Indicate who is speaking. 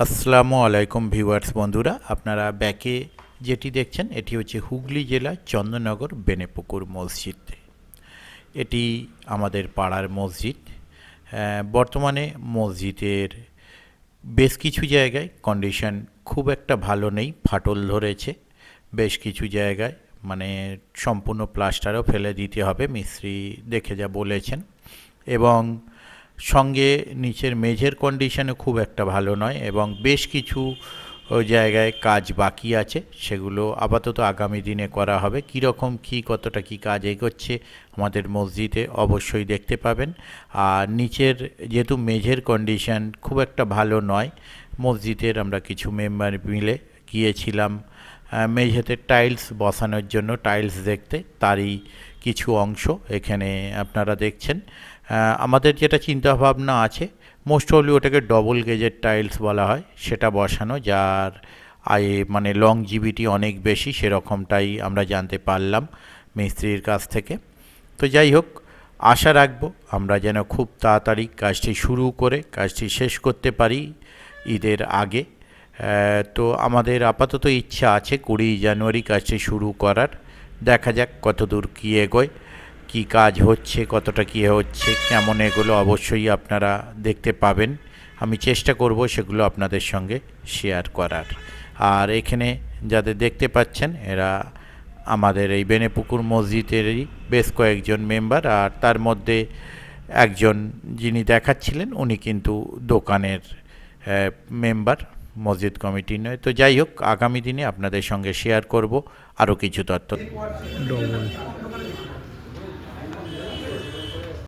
Speaker 1: আসসালামু আলাইকুম ভিউয়ার্স বন্ধুরা, আপনারা ব্যাকে যেটি দেখছেন এটি হচ্ছে হুগলি জেলা চন্দননগর বেনেপুকুর মসজিদ। এটি আমাদের পাড়ার মসজিদ। বর্তমানে মসজিদের বেশ কিছু জায়গায় কন্ডিশন খুব একটা ভালো নেই, ফাটল ধরেছে বেশ কিছু জায়গায়, মানে সম্পূর্ণ প্লাস্টারও ফেলে দিতে হবে মিস্ত্রি দেখে যা বলেছেন। এবং সঙ্গে নিচের মেঝের কন্ডিশনও খুব একটা ভালো নয় এবং বেশ কিছু জায়গায় কাজ বাকি আছে, সেগুলো আপাতত আগামী দিনে করা হবে। কীরকম কী কতটা কী কাজ এগোচ্ছে আমাদের মসজিদে অবশ্যই দেখতে পাবেন। আর নিচের যেহেতু মেঝের কন্ডিশন খুব একটা ভালো নয়, মসজিদের আমরা কিছু মেম্বার মিলে গিয়েছিলাম মেঝেতে টাইলস বসানোর জন্য, টাইলস দেখতে, তারই কিছু অংশ এখানে আপনারা দেখছেন। আমাদের যেটা চিন্তাভাবনা আছে, মোস্ট হলি ওটাকে ডবল গেজের টাইলস বলা হয়, সেটা বসানো, যার মানে লংজিভিটি অনেক বেশি, সেরকমটাই আমরা জানতে পারলাম মিস্ত্রির কাছ থেকে। তো যাই হোক, আশা রাখবো আমরা যেন খুব তাড়াতাড়ি কাজটি শুরু করে কাজটি শেষ করতে পারি ঈদের আগে। তো আমাদের আপাতত ইচ্ছা আছে 20 জানুয়ারি কাজটি শুরু করার। দেখা যাক কতদূর কী এগোয়, কী কাজ হচ্ছে, কতটা কী হচ্ছে, কেমন এগুলো অবশ্যই আপনারা দেখতে পাবেন। আমি চেষ্টা করব সেগুলো আপনাদের সঙ্গে শেয়ার করার। আর এখানে যাদের দেখতে পাচ্ছেন এরা আমাদের এই বেনেপুকুর মসজিদেরই বেশ কয়েকজন মেম্বার, আর তার মধ্যে একজন যিনি দেখাচ্ছিলেন উনি কিন্তু দোকানের মেম্বার, মসজিদ কমিটি নয়। তো যাই হোক, আগামী দিনে আপনাদের সঙ্গে শেয়ার করব আরও কিছু তথ্য।